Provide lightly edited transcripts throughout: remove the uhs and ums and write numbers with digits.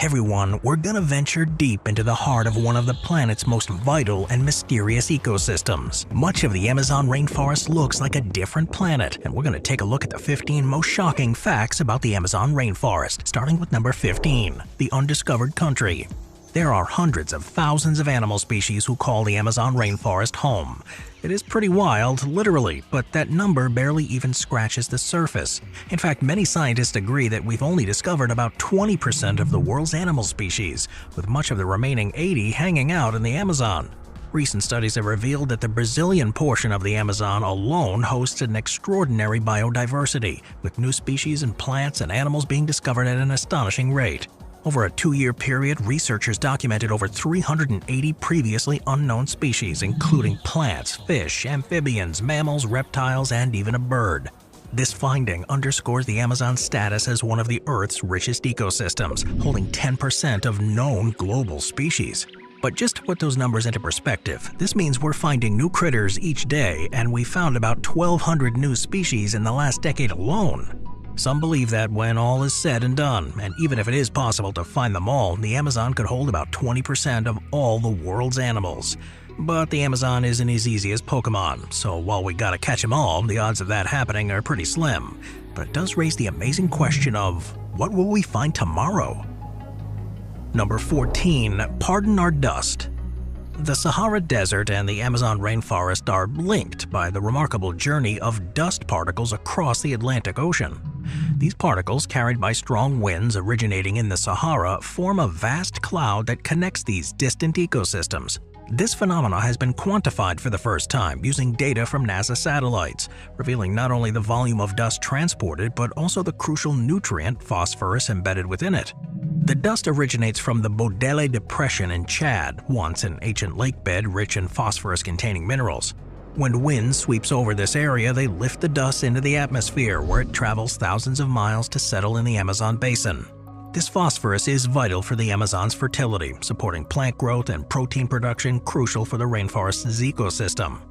Everyone, we're gonna venture deep into the heart of one of the planet's most vital and mysterious ecosystems. Much of the Amazon rainforest looks like a different planet, and we're gonna take a look at the 15 most shocking facts about the Amazon rainforest, starting with number 15, the undiscovered country. There are hundreds of thousands of animal species who call the Amazon rainforest home. It is pretty wild, literally, but that number barely even scratches the surface. In fact, many scientists agree that we've only discovered about 20% of the world's animal species, with much of the remaining 80 hanging out in the Amazon. Recent studies have revealed that the Brazilian portion of the Amazon alone hosts an extraordinary biodiversity, with new species and plants and animals being discovered at an astonishing rate. Over a 2-year period, researchers documented over 380 previously unknown species, including plants, fish, amphibians, mammals, reptiles, and even a bird. This finding underscores the Amazon's status as one of the Earth's richest ecosystems, holding 10% of known global species. But just to put those numbers into perspective, this means we're finding new critters each day, and we found about 1,200 new species in the last decade alone. Some believe that when all is said and done, and even if it is possible to find them all, the Amazon could hold about 20% of all the world's animals. But the Amazon isn't as easy as Pokemon, so while we gotta catch them all, the odds of that happening are pretty slim. But it does raise the amazing question of, what will we find tomorrow? Number 14. Pardon our dust. The Sahara Desert and the Amazon rainforest are linked by the remarkable journey of dust particles across the Atlantic Ocean. These particles, carried by strong winds originating in the Sahara, form a vast cloud that connects these distant ecosystems. This phenomenon has been quantified for the first time using data from NASA satellites, revealing not only the volume of dust transported but also the crucial nutrient phosphorus embedded within it. The dust originates from the Bodele Depression in Chad, once an ancient lake bed rich in phosphorus-containing minerals. When wind sweeps over this area, they lift the dust into the atmosphere, where it travels thousands of miles to settle in the Amazon basin. This phosphorus is vital for the Amazon's fertility, supporting plant growth and protein production crucial for the rainforest's ecosystem.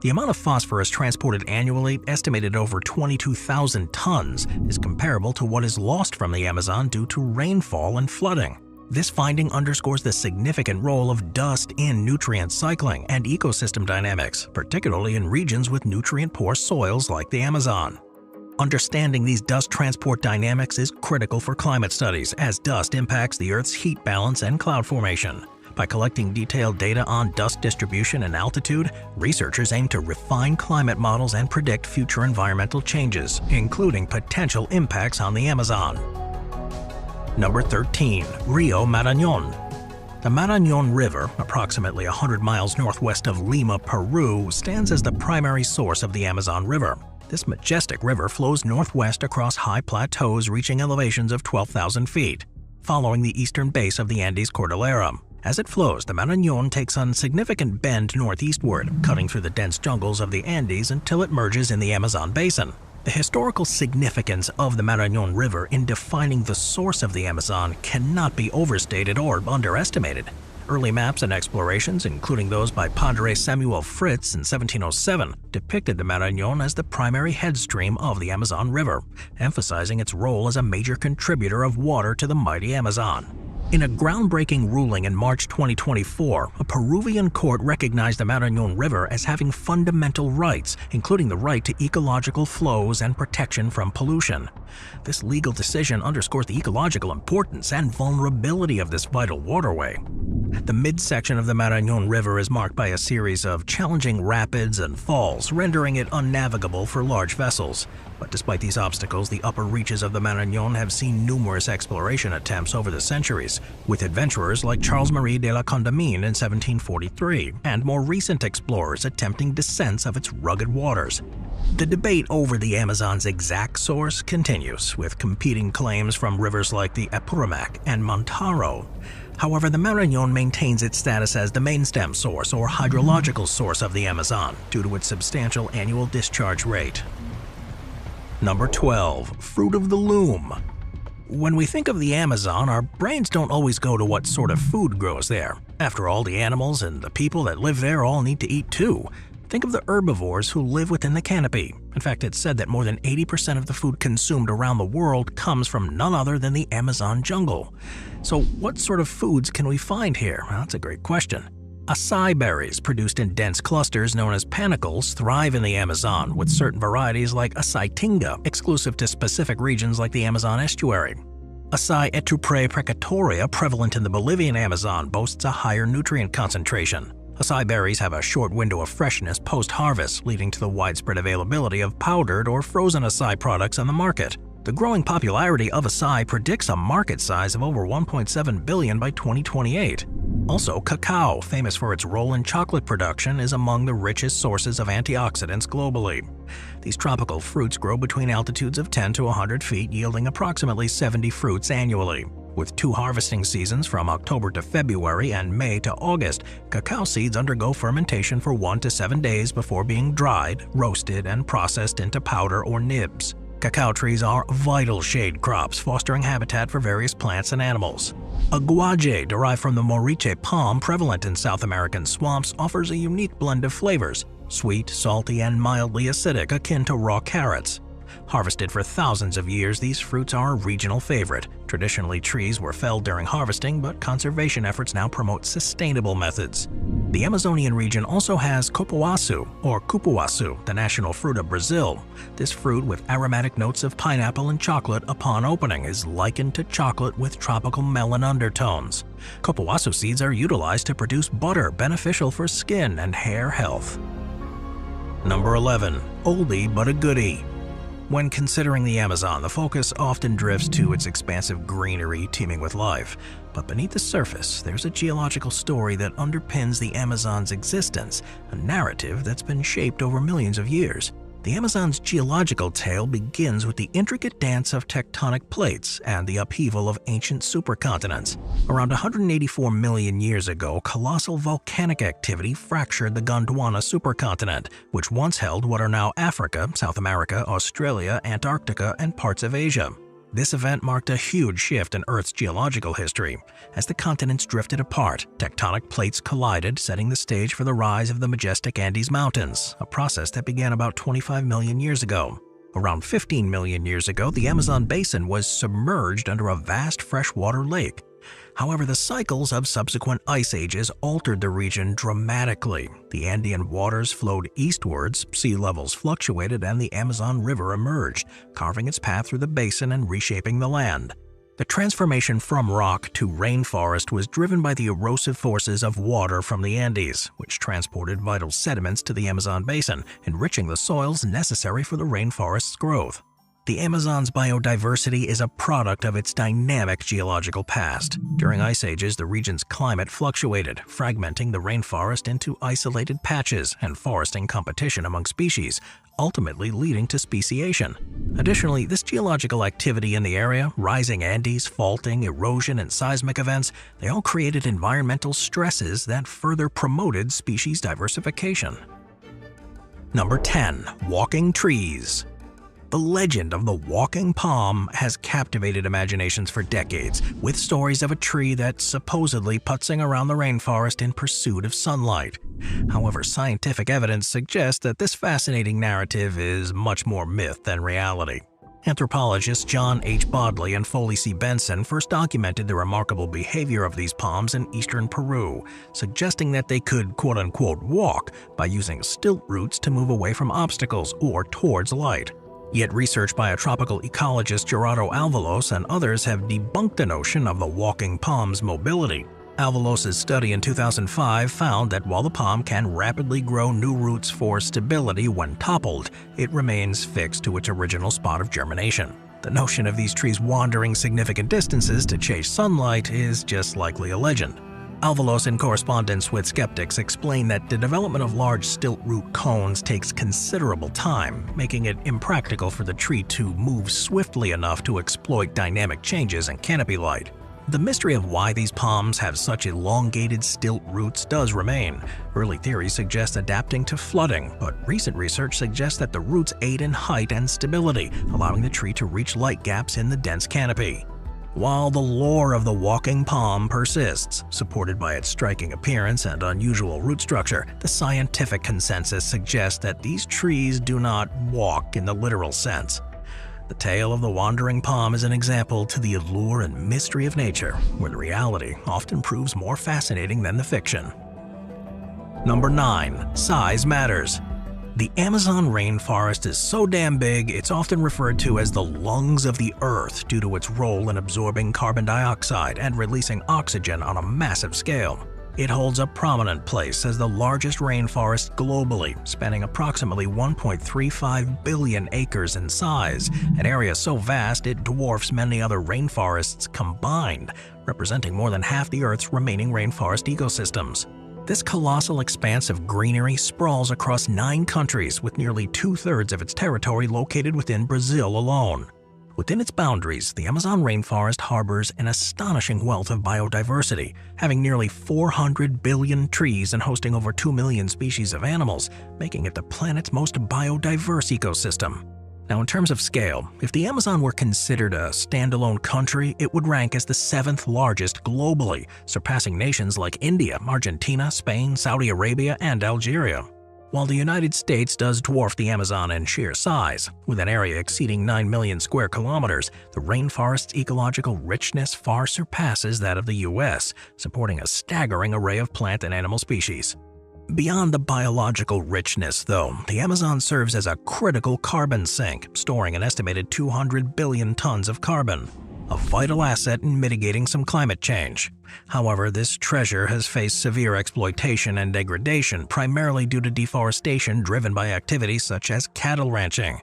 The amount of phosphorus transported annually, estimated over 22,000 tons, is comparable to what is lost from the Amazon due to rainfall and flooding. This finding underscores the significant role of dust in nutrient cycling and ecosystem dynamics, particularly in regions with nutrient-poor soils like the Amazon. Understanding these dust transport dynamics is critical for climate studies, as dust impacts the Earth's heat balance and cloud formation. By collecting detailed data on dust distribution and altitude, researchers aim to refine climate models and predict future environmental changes, including potential impacts on the Amazon. Number 13. Rio Marañón. The Marañón River, approximately 100 miles northwest of Lima, Peru, stands as the primary source of the Amazon River. This majestic river flows northwest across high plateaus reaching elevations of 12,000 feet, following the eastern base of the Andes Cordillera. As it flows, the Marañón takes a significant bend northeastward, cutting through the dense jungles of the Andes until it merges in the Amazon basin. The historical significance of the Marañón River in defining the source of the Amazon cannot be overstated or underestimated. Early maps and explorations, including those by Padre Samuel Fritz in 1707, depicted the Marañón as the primary headstream of the Amazon River, emphasizing its role as a major contributor of water to the mighty Amazon. In a groundbreaking ruling in March 2024, a Peruvian court recognized the Marañón River as having fundamental rights, including the right to ecological flows and protection from pollution. This legal decision underscores the ecological importance and vulnerability of this vital waterway. The midsection of the Marañón River is marked by a series of challenging rapids and falls, rendering it unnavigable for large vessels. But despite these obstacles, the upper reaches of the Marañón have seen numerous exploration attempts over the centuries, with adventurers like Charles-Marie de la Condamine in 1743, and more recent explorers attempting descents of its rugged waters. The debate over the Amazon's exact source continues, with competing claims from rivers like the Apurimac and Mantaro. However, the Marañón maintains its status as the main stem source or hydrological source of the Amazon due to its substantial annual discharge rate. Number 12. Fruit of the Loom. When we think of the Amazon, our brains don't always go to what sort of food grows there. After all, the animals and the people that live there all need to eat too. Think of the herbivores who live within the canopy. In fact, it's said that more than 80% of the food consumed around the world comes from none other than the Amazon jungle. So what sort of foods can we find here? Well, that's a great question. Acai berries, produced in dense clusters known as panicles, thrive in the Amazon, with certain varieties like Acai tinga exclusive to specific regions like the Amazon estuary. Acai Etuprae precatoria, prevalent in the Bolivian Amazon, boasts a higher nutrient concentration. Acai berries have a short window of freshness post-harvest, leading to the widespread availability of powdered or frozen acai products on the market. The growing popularity of acai predicts a market size of over 1.7 billion by 2028. Also, cacao, famous for its role in chocolate production, is among the richest sources of antioxidants globally. These tropical fruits grow between altitudes of 10 to 100 feet, yielding approximately 70 fruits annually. With 2 harvesting seasons from October to February and May to August, cacao seeds undergo fermentation for 1 to 7 days before being dried, roasted, and processed into powder or nibs. Cacao trees are vital shade crops, fostering habitat for various plants and animals. Aguaje, derived from the moriche palm prevalent in South American swamps, offers a unique blend of flavors: sweet, salty, and mildly acidic, akin to raw carrots. Harvested for thousands of years, these fruits are a regional favorite. Traditionally, trees were felled during harvesting, but conservation efforts now promote sustainable methods. The Amazonian region also has cupuaçu, or cupuaçu, the national fruit of Brazil. This fruit, with aromatic notes of pineapple and chocolate upon opening, is likened to chocolate with tropical melon undertones. Cupuaçu seeds are utilized to produce butter, beneficial for skin and hair health. Number 11. Oldie but a goodie. When considering the Amazon, the focus often drifts to its expansive greenery teeming with life. But beneath the surface, there's a geological story that underpins the Amazon's existence, a narrative that's been shaped over millions of years. The Amazon's geological tale begins with the intricate dance of tectonic plates and the upheaval of ancient supercontinents. Around 184 million years ago, colossal volcanic activity fractured the Gondwana supercontinent, which once held what are now Africa, South America, Australia, Antarctica, and parts of Asia. This event marked a huge shift in Earth's geological history. As the continents drifted apart, tectonic plates collided, setting the stage for the rise of the majestic Andes Mountains, a process that began about 25 million years ago. Around 15 million years ago, the Amazon basin was submerged under a vast freshwater lake. However, the cycles of subsequent ice ages altered the region dramatically. The Andean waters flowed eastwards, sea levels fluctuated, and the Amazon River emerged, carving its path through the basin and reshaping the land. The transformation from rock to rainforest was driven by the erosive forces of water from the Andes, which transported vital sediments to the Amazon basin, enriching the soils necessary for the rainforest's growth. The Amazon's biodiversity is a product of its dynamic geological past. During ice ages, the region's climate fluctuated, fragmenting the rainforest into isolated patches and foresting competition among species, ultimately leading to speciation. Additionally, this geological activity in the area, rising Andes, faulting, erosion, and seismic events, they all created environmental stresses that further promoted species diversification. Number 10. Walking trees. The legend of the walking palm has captivated imaginations for decades, with stories of a tree that's supposedly putzing around the rainforest in pursuit of sunlight. However, scientific evidence suggests that this fascinating narrative is much more myth than reality. Anthropologists John H. Bodley and Foley C. Benson first documented the remarkable behavior of these palms in eastern Peru, suggesting that they could quote-unquote walk by using stilt roots to move away from obstacles or towards light. Yet research by a tropical ecologist Gerardo Alvalos and others have debunked the notion of the walking palm's mobility. Alvalos' study in 2005 found that while the palm can rapidly grow new roots for stability when toppled, it remains fixed to its original spot of germination. The notion of these trees wandering significant distances to chase sunlight is just likely a legend. Alvalos, in correspondence with skeptics, explained that the development of large stilt-root cones takes considerable time, making it impractical for the tree to move swiftly enough to exploit dynamic changes in canopy light. The mystery of why these palms have such elongated stilt roots does remain. Early theories suggest adapting to flooding, but recent research suggests that the roots aid in height and stability, allowing the tree to reach light gaps in the dense canopy. While the lore of the walking palm persists, supported by its striking appearance and unusual root structure, the scientific consensus suggests that these trees do not walk in the literal sense. The tale of the wandering palm is an example to the allure and mystery of nature, where the reality often proves more fascinating than the fiction. Number 9. Size matters. The Amazon rainforest is so damn big, it's often referred to as the lungs of the earth due to its role in absorbing carbon dioxide and releasing oxygen on a massive scale. It holds a prominent place as the largest rainforest globally, spanning approximately 1.35 billion acres in size, an area so vast it dwarfs many other rainforests combined, representing more than half the Earth's remaining rainforest ecosystems. This colossal expanse of greenery sprawls across 9 countries, with nearly 2/3 of its territory located within Brazil alone. Within its boundaries, the Amazon rainforest harbors an astonishing wealth of biodiversity, having nearly 400 billion trees and hosting over 2 million species of animals, making it the planet's most biodiverse ecosystem. Now, in terms of scale, if the Amazon were considered a standalone country, it would rank as the 7th largest globally, surpassing nations like India, Argentina, Spain, Saudi Arabia, and Algeria. While the United States does dwarf the Amazon in sheer size, with an area exceeding 9 million square kilometers, the rainforest's ecological richness far surpasses that of the US, supporting a staggering array of plant and animal species. Beyond the biological richness, though, the Amazon serves as a critical carbon sink, storing an estimated 200 billion tons of carbon, a vital asset in mitigating some climate change. However, this treasure has faced severe exploitation and degradation, primarily due to deforestation driven by activities such as cattle ranching.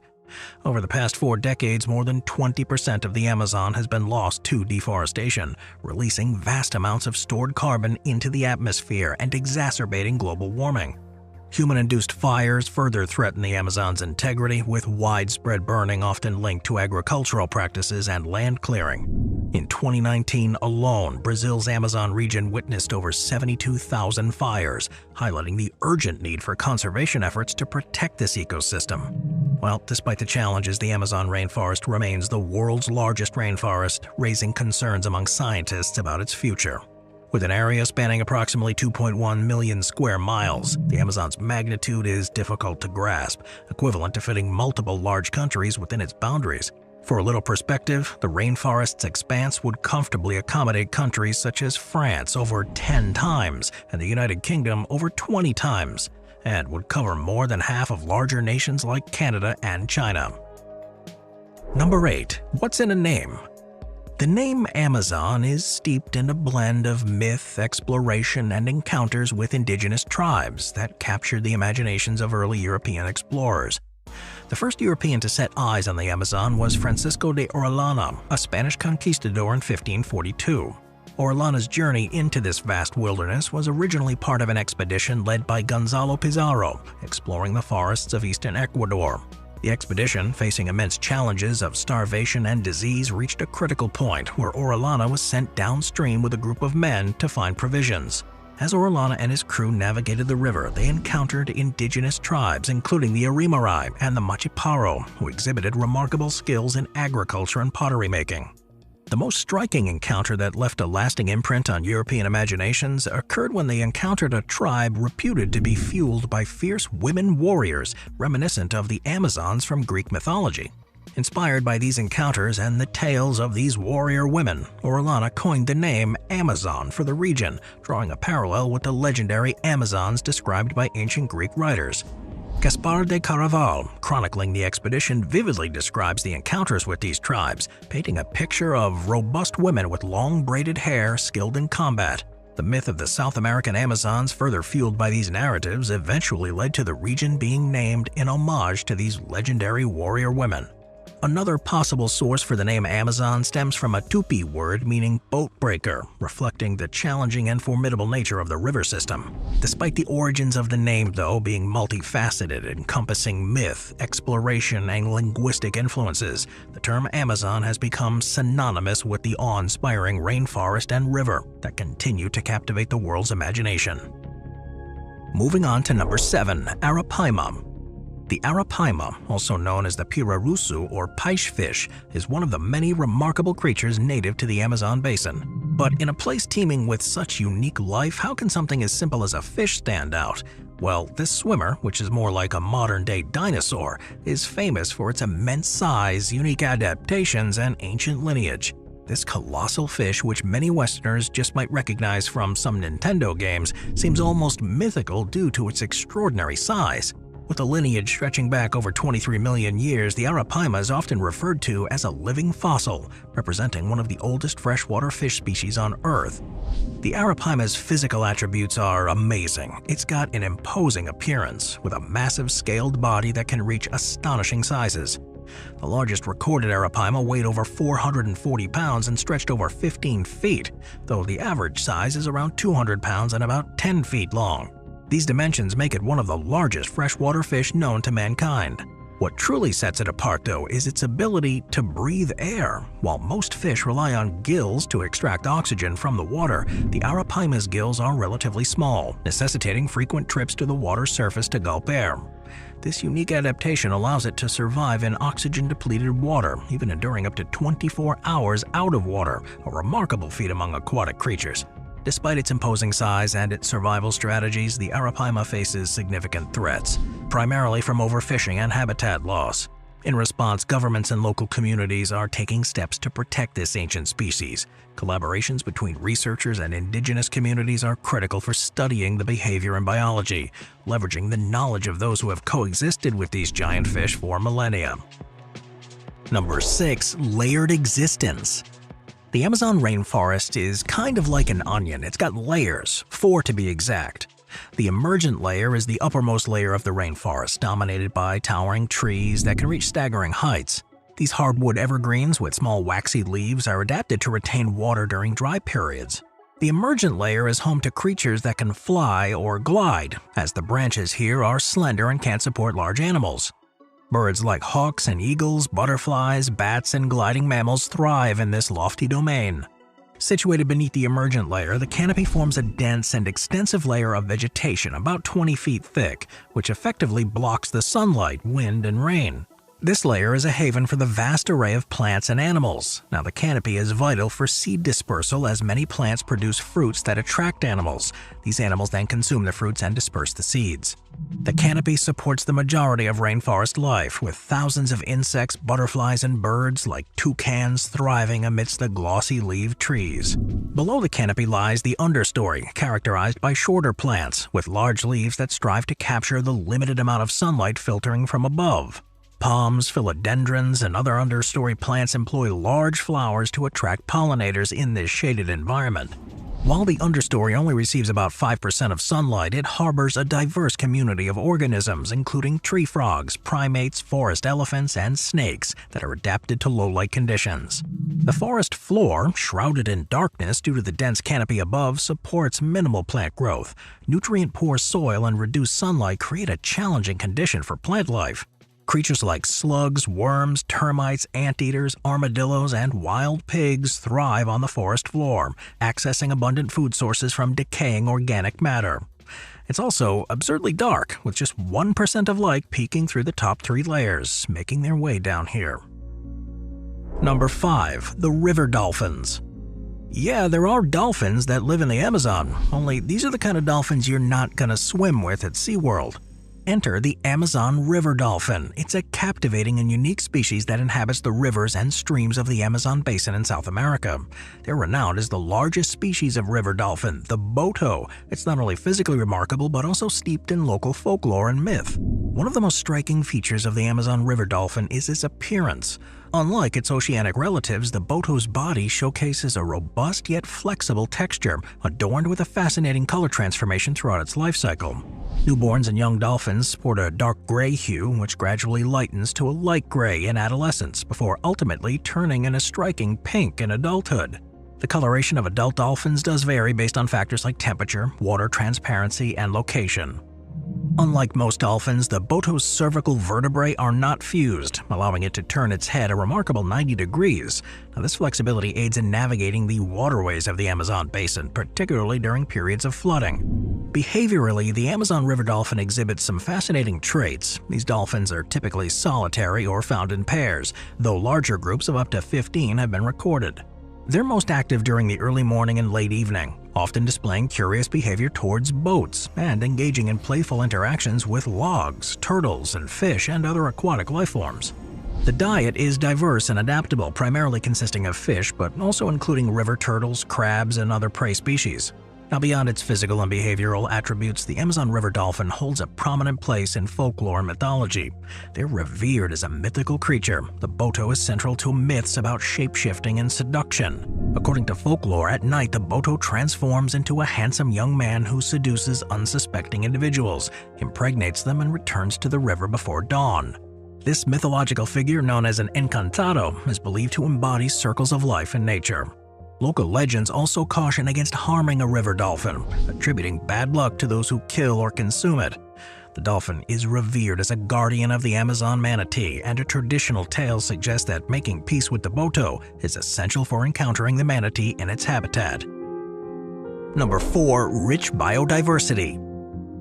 Over the past 4 decades, more than 20% of the Amazon has been lost to deforestation, releasing vast amounts of stored carbon into the atmosphere and exacerbating global warming. Human-induced fires further threaten the Amazon's integrity, with widespread burning often linked to agricultural practices and land clearing. In 2019 alone, Brazil's Amazon region witnessed over 72,000 fires, highlighting the urgent need for conservation efforts to protect this ecosystem. Well, despite the challenges, the Amazon rainforest remains the world's largest rainforest, raising concerns among scientists about its future. With an area spanning approximately 2.1 million square miles, the Amazon's magnitude is difficult to grasp, equivalent to fitting multiple large countries within its boundaries. For a little perspective, the rainforest's expanse would comfortably accommodate countries such as France over 10 times and the United Kingdom over 20 times, and would cover more than half of larger nations like Canada and China. Number 8. What's in a name? The name Amazon is steeped in a blend of myth, exploration, and encounters with indigenous tribes that captured the imaginations of early European explorers. The first European to set eyes on the Amazon was Francisco de Orellana, a Spanish conquistador in 1542. Orellana's journey into this vast wilderness was originally part of an expedition led by Gonzalo Pizarro, exploring the forests of eastern Ecuador. The expedition, facing immense challenges of starvation and disease, reached a critical point where Orellana was sent downstream with a group of men to find provisions. As Orellana and his crew navigated the river, they encountered indigenous tribes, including the Aymara and the Machiparo, who exhibited remarkable skills in agriculture and pottery making. The most striking encounter that left a lasting imprint on European imaginations occurred when they encountered a tribe reputed to be fueled by fierce women warriors reminiscent of the Amazons from Greek mythology. Inspired by these encounters and the tales of these warrior women, Orellana coined the name Amazon for the region, drawing a parallel with the legendary Amazons described by ancient Greek writers. Gaspar de Caraval, chronicling the expedition, vividly describes the encounters with these tribes, painting a picture of robust women with long braided hair skilled in combat. The myth of the South American Amazons, further fueled by these narratives, eventually led to the region being named in homage to these legendary warrior women. Another possible source for the name Amazon stems from a Tupi word meaning boat breaker, reflecting the challenging and formidable nature of the river system. Despite the origins of the name, though, being multifaceted, encompassing myth, exploration, and linguistic influences, the term Amazon has become synonymous with the awe-inspiring rainforest and river that continue to captivate the world's imagination. Moving on to number 7, Arapaima. The arapaima, also known as the pirarusu or peixe fish, is one of the many remarkable creatures native to the Amazon basin. But in a place teeming with such unique life, how can something as simple as a fish stand out? Well, this swimmer, which is more like a modern-day dinosaur, is famous for its immense size, unique adaptations, and ancient lineage. This colossal fish, which many Westerners just might recognize from some Nintendo games, seems almost mythical due to its extraordinary size. With a lineage stretching back over 23 million years, the arapaima is often referred to as a living fossil, representing one of the oldest freshwater fish species on Earth. The arapaima's physical attributes are amazing. It's got an imposing appearance, with a massive scaled body that can reach astonishing sizes. The largest recorded arapaima weighed over 440 pounds and stretched over 15 feet, though the average size is around 200 pounds and about 10 feet long. These dimensions make it one of the largest freshwater fish known to mankind. What truly sets it apart, though, is its ability to breathe air. While most fish rely on gills to extract oxygen from the water, the arapaima's gills are relatively small, necessitating frequent trips to the water's surface to gulp air. This unique adaptation allows it to survive in oxygen-depleted water, even enduring up to 24 hours out of water, a remarkable feat among aquatic creatures. Despite its imposing size and its survival strategies, the arapaima faces significant threats, primarily from overfishing and habitat loss. In response, governments and local communities are taking steps to protect this ancient species. Collaborations between researchers and indigenous communities are critical for studying the behavior and biology, leveraging the knowledge of those who have coexisted with these giant fish for millennia. Number 6. Layered existence. The Amazon rainforest is kind of like an onion. It's got layers, 4 to be exact. The emergent layer is the uppermost layer of the rainforest, dominated by towering trees that can reach staggering heights. These hardwood evergreens with small waxy leaves are adapted to retain water during dry periods. The emergent layer is home to creatures that can fly or glide, as the branches here are slender and can't support large animals. Birds like hawks and eagles, butterflies, bats, and gliding mammals thrive in this lofty domain. Situated beneath the emergent layer, the canopy forms a dense and extensive layer of vegetation about 20 feet thick, which effectively blocks the sunlight, wind, and rain. This layer is a haven for the vast array of plants and animals. Now, the canopy is vital for seed dispersal, as many plants produce fruits that attract animals. These animals then consume the fruits and disperse the seeds. The canopy supports the majority of rainforest life, with thousands of insects, butterflies, and birds like toucans thriving amidst the glossy-leaved trees. Below the canopy lies the understory, characterized by shorter plants, with large leaves that strive to capture the limited amount of sunlight filtering from above. Palms, philodendrons, and other understory plants employ large flowers to attract pollinators in this shaded environment. While the understory only receives about 5% of sunlight, it harbors a diverse community of organisms, including tree frogs, primates, forest elephants, and snakes that are adapted to low-light conditions. The forest floor, shrouded in darkness due to the dense canopy above, supports minimal plant growth. Nutrient-poor soil and reduced sunlight create a challenging condition for plant life. Creatures like slugs, worms, termites, anteaters, armadillos, and wild pigs thrive on the forest floor, accessing abundant food sources from decaying organic matter. It's also absurdly dark, with just 1% of light peeking through the top 3 layers, making their way down here. Number 5. The river dolphins. Yeah, there are dolphins that live in the Amazon, only these are the kind of dolphins you're not gonna swim with at SeaWorld. Enter the Amazon river dolphin. It's a captivating and unique species that inhabits the rivers and streams of the Amazon basin in South America. They're renowned as the largest species of river dolphin, the boto. It's not only physically remarkable, but also steeped in local folklore and myth. One of the most striking features of the Amazon river dolphin is its appearance. Unlike its oceanic relatives, the boto's body showcases a robust yet flexible texture, adorned with a fascinating color transformation throughout its life cycle. Newborns and young dolphins sport a dark gray hue, which gradually lightens to a light gray in adolescence, before ultimately turning in a striking pink in adulthood. The coloration of adult dolphins does vary based on factors like temperature, water transparency, and location. Unlike most dolphins, the boto's cervical vertebrae are not fused, allowing it to turn its head a remarkable 90 degrees. Now, this flexibility aids in navigating the waterways of the Amazon basin, particularly during periods of flooding. Behaviorally, the Amazon river dolphin exhibits some fascinating traits. These dolphins are typically solitary or found in pairs, though larger groups of up to 15 have been recorded. They're most active during the early morning and late evening, often displaying curious behavior towards boats and engaging in playful interactions with logs, turtles, and fish and other aquatic life forms. The diet is diverse and adaptable, primarily consisting of fish, but also including river turtles, crabs, and other prey species. Now, beyond its physical and behavioral attributes, the Amazon river dolphin holds a prominent place in folklore and mythology. They're revered as a mythical creature. The Boto is central to myths about shape-shifting and seduction. According to folklore, at night the Boto transforms into a handsome young man who seduces unsuspecting individuals, impregnates them, and returns to the river before dawn. This mythological figure, known as an encantado, is believed to embody circles of life in nature. Local legends also caution against harming a river dolphin, attributing bad luck to those who kill or consume it. The dolphin is revered as a guardian of the Amazon manatee, and a traditional tale suggests that making peace with the Boto is essential for encountering the manatee in its habitat. Number 4. Rich biodiversity.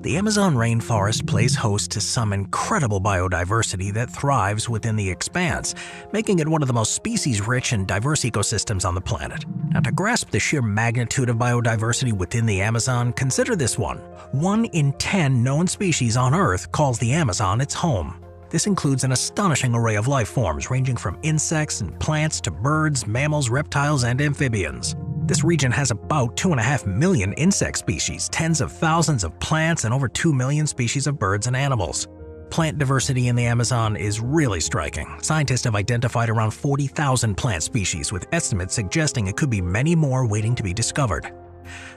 The Amazon rainforest plays host to some incredible biodiversity that thrives within the expanse, making it one of the most species-rich and diverse ecosystems on the planet. Now, to grasp the sheer magnitude of biodiversity within the Amazon, consider this one. 1 in 10 known species on Earth calls the Amazon its home. This includes an astonishing array of life forms ranging from insects and plants to birds, mammals, reptiles, and amphibians. This region has about 2.5 million insect species, tens of thousands of plants, and over 2 million species of birds and animals. Plant diversity in the Amazon is really striking. Scientists have identified around 40,000 plant species, with estimates suggesting it could be many more waiting to be discovered.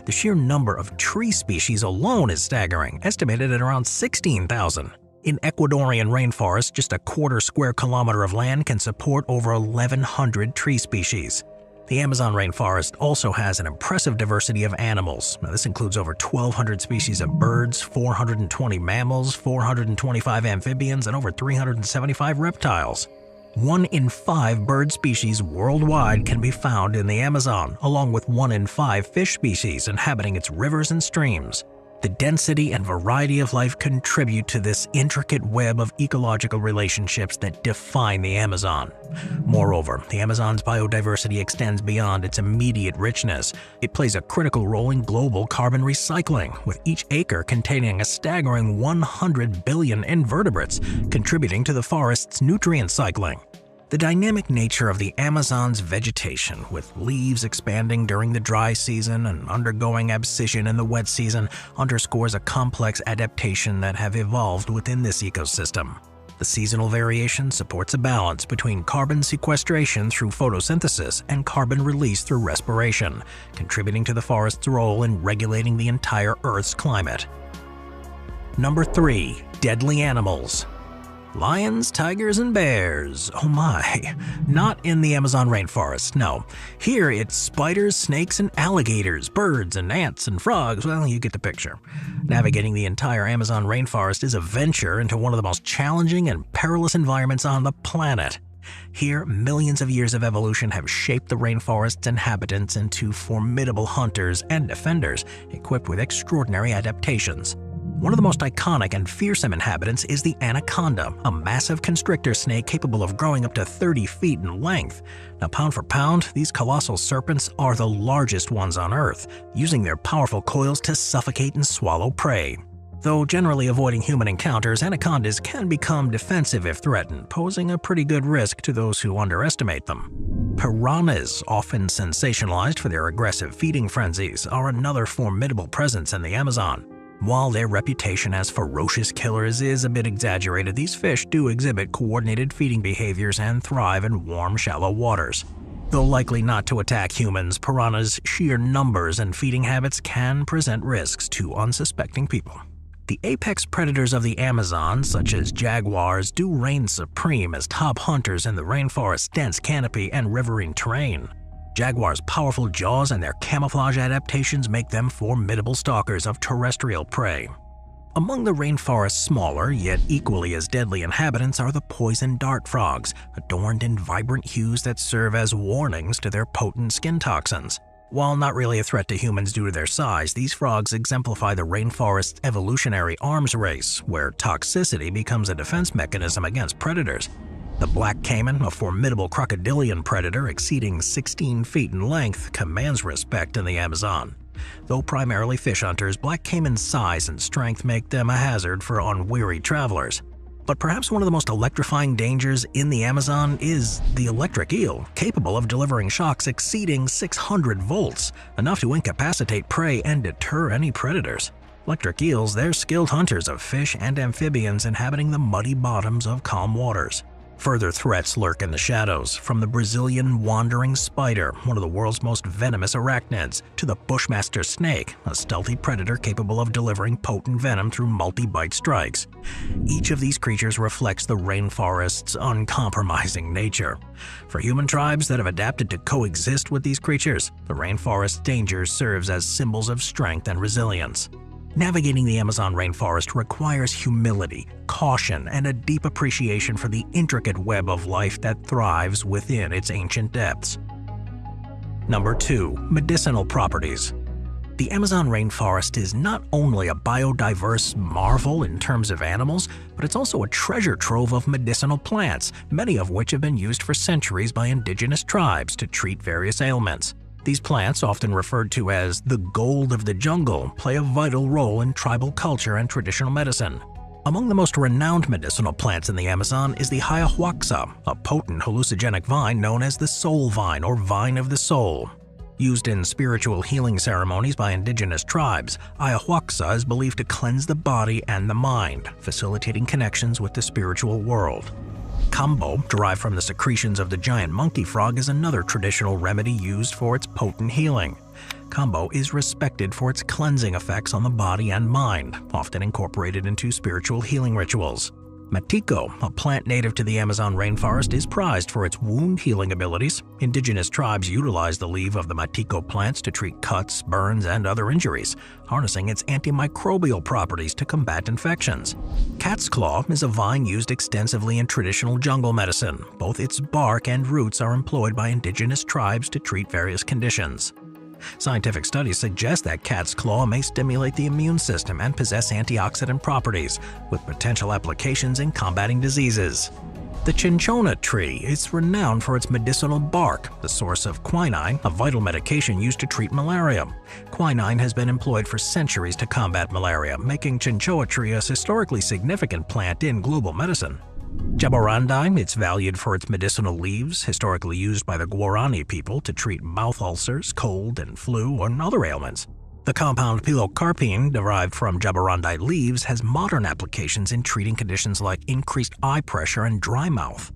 The sheer number of tree species alone is staggering, estimated at around 16,000. In Ecuadorian rainforest, just a quarter square kilometer of land can support over 1,100 tree species. The Amazon rainforest also has an impressive diversity of animals. Now, this includes over 1,200 species of birds, 420 mammals, 425 amphibians, and over 375 reptiles. 1 in 5 bird species worldwide can be found in the Amazon, along with 1 in 5 fish species inhabiting its rivers and streams. The density and variety of life contribute to this intricate web of ecological relationships that define the Amazon. Moreover, the Amazon's biodiversity extends beyond its immediate richness. It plays a critical role in global carbon recycling, with each acre containing a staggering 100 billion invertebrates, contributing to the forest's nutrient cycling. The dynamic nature of the Amazon's vegetation, with leaves expanding during the dry season and undergoing abscission in the wet season, underscores a complex adaptation that have evolved within this ecosystem. The seasonal variation supports a balance between carbon sequestration through photosynthesis and carbon release through respiration, contributing to the forest's role in regulating the entire Earth's climate. Number 3. Deadly animals. Lions, tigers, and bears. Oh my. Not in the Amazon rainforest, no. Here it's spiders, snakes, and alligators, birds, and ants, and frogs. Well, you get the picture. Navigating the entire Amazon rainforest is a venture into one of the most challenging and perilous environments on the planet. Here, millions of years of evolution have shaped the rainforest's inhabitants into formidable hunters and defenders, equipped with extraordinary adaptations. One of the most iconic and fearsome inhabitants is the anaconda, a massive constrictor snake capable of growing up to 30 feet in length. Now, pound for pound, these colossal serpents are the largest ones on Earth, using their powerful coils to suffocate and swallow prey. Though generally avoiding human encounters, anacondas can become defensive if threatened, posing a pretty good risk to those who underestimate them. Piranhas, often sensationalized for their aggressive feeding frenzies, are another formidable presence in the Amazon. While their reputation as ferocious killers is a bit exaggerated, these fish do exhibit coordinated feeding behaviors and thrive in warm, shallow waters. Though likely not to attack humans, piranhas' sheer numbers and feeding habits can present risks to unsuspecting people. The apex predators of the Amazon, such as jaguars, do reign supreme as top hunters in the rainforest's dense canopy and riverine terrain. Jaguars' powerful jaws and their camouflage adaptations make them formidable stalkers of terrestrial prey. Among the rainforest's smaller, yet equally as deadly inhabitants are the poison dart frogs, adorned in vibrant hues that serve as warnings to their potent skin toxins. While not really a threat to humans due to their size, these frogs exemplify the rainforest's evolutionary arms race, where toxicity becomes a defense mechanism against predators. The black caiman, a formidable crocodilian predator exceeding 16 feet in length, commands respect in the Amazon. Though primarily fish hunters, black caiman's size and strength make them a hazard for unwary travelers. But perhaps one of the most electrifying dangers in the Amazon is the electric eel, capable of delivering shocks exceeding 600 volts, enough to incapacitate prey and deter any predators. Electric eels, they're skilled hunters of fish and amphibians inhabiting the muddy bottoms of calm waters. Further threats lurk in the shadows, from the Brazilian wandering spider, one of the world's most venomous arachnids, to the bushmaster snake, a stealthy predator capable of delivering potent venom through multi-bite strikes. Each of these creatures reflects the rainforest's uncompromising nature. For human tribes that have adapted to coexist with these creatures, the rainforest's danger serves as symbols of strength and resilience. Navigating the Amazon rainforest requires humility, caution, and a deep appreciation for the intricate web of life that thrives within its ancient depths. Number 2. Medicinal properties. The Amazon rainforest is not only a biodiverse marvel in terms of animals, but it's also a treasure trove of medicinal plants, many of which have been used for centuries by indigenous tribes to treat various ailments. These plants, often referred to as the gold of the jungle, play a vital role in tribal culture and traditional medicine. Among the most renowned medicinal plants in the Amazon is the ayahuasca, a potent hallucinogenic vine known as the soul vine or vine of the soul. Used in spiritual healing ceremonies by indigenous tribes, ayahuasca is believed to cleanse the body and the mind, facilitating connections with the spiritual world. Kambo, derived from the secretions of the giant monkey frog, is another traditional remedy used for its potent healing. Kambo is respected for its cleansing effects on the body and mind, often incorporated into spiritual healing rituals. Matiko, a plant native to the Amazon rainforest, is prized for its wound healing abilities. Indigenous tribes utilize the leaf of the Matiko plants to treat cuts, burns, and other injuries, harnessing its antimicrobial properties to combat infections. Cat's claw is a vine used extensively in traditional jungle medicine. Both its bark and roots are employed by indigenous tribes to treat various conditions. Scientific studies suggest that cat's claw may stimulate the immune system and possess antioxidant properties, with potential applications in combating diseases. The cinchona tree is renowned for its medicinal bark, the source of quinine, a vital medication used to treat malaria. Quinine has been employed for centuries to combat malaria, making cinchona tree a historically significant plant in global medicine. Jaborandi, it's valued for its medicinal leaves, historically used by the Guarani people to treat mouth ulcers, cold and flu, and other ailments. The compound pilocarpine, derived from jaborandi leaves, has modern applications in treating conditions like increased eye pressure and dry mouth.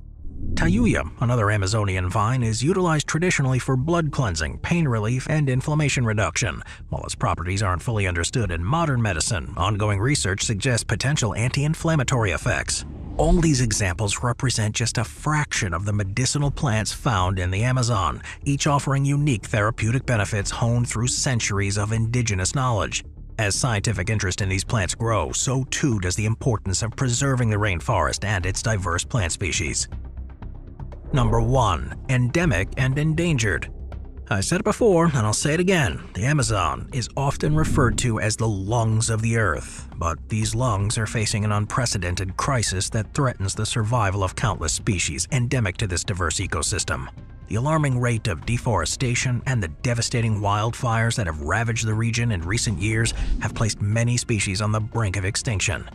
Tayuya, another Amazonian vine, is utilized traditionally for blood cleansing, pain relief, and inflammation reduction. While its properties aren't fully understood in modern medicine, ongoing research suggests potential anti-inflammatory effects. All these examples represent just a fraction of the medicinal plants found in the Amazon, each offering unique therapeutic benefits honed through centuries of indigenous knowledge. As scientific interest in these plants grow, so too does the importance of preserving the rainforest and its diverse plant species. Number 1. Endemic and endangered. I said it before, and I'll say it again, the Amazon is often referred to as the lungs of the earth, but these lungs are facing an unprecedented crisis that threatens the survival of countless species endemic to this diverse ecosystem. The alarming rate of deforestation and the devastating wildfires that have ravaged the region in recent years have placed many species on the brink of extinction.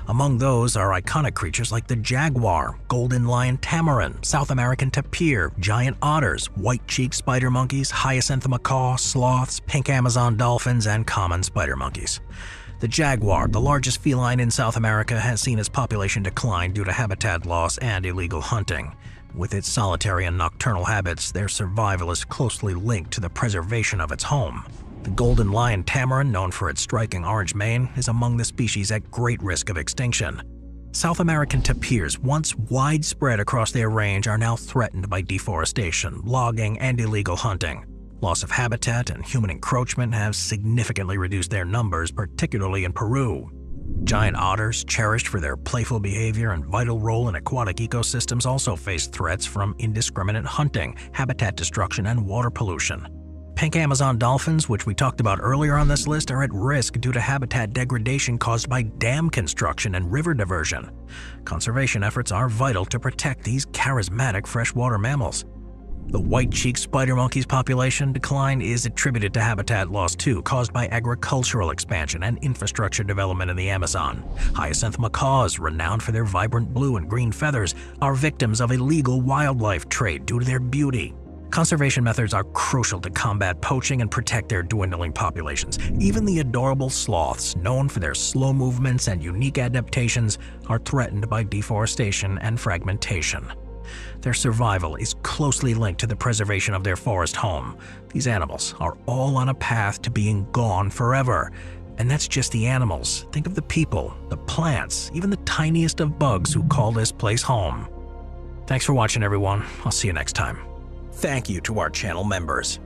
Among those are iconic creatures like the jaguar, golden lion tamarin, South American tapir, giant otters, white-cheeked spider monkeys, hyacinth macaw, sloths, pink Amazon dolphins, and common spider monkeys. The jaguar, the largest feline in South America, has seen its population decline due to habitat loss and illegal hunting. With its solitary and nocturnal habits, their survival is closely linked to the preservation of its home. The golden lion tamarin, known for its striking orange mane, is among the species at great risk of extinction. South American tapirs, once widespread across their range, are now threatened by deforestation, logging, and illegal hunting. Loss of habitat and human encroachment have significantly reduced their numbers, particularly in Peru. Giant otters, cherished for their playful behavior and vital role in aquatic ecosystems, also face threats from indiscriminate hunting, habitat destruction, and water pollution. Pink Amazon dolphins, which we talked about earlier on this list, are at risk due to habitat degradation caused by dam construction and river diversion. Conservation efforts are vital to protect these charismatic freshwater mammals. The white-cheeked spider monkey's population decline is attributed to habitat loss too, caused by agricultural expansion and infrastructure development in the Amazon. Hyacinth macaws, renowned for their vibrant blue and green feathers, are victims of illegal wildlife trade due to their beauty. Conservation methods are crucial to combat poaching and protect their dwindling populations. Even the adorable sloths, known for their slow movements and unique adaptations, are threatened by deforestation and fragmentation. Their survival is closely linked to the preservation of their forest home. These animals are all on a path to being gone forever. And that's just the animals. Think of the people, the plants, even the tiniest of bugs who call this place home. Thanks for watching, everyone. I'll see you next time. Thank you to our channel members.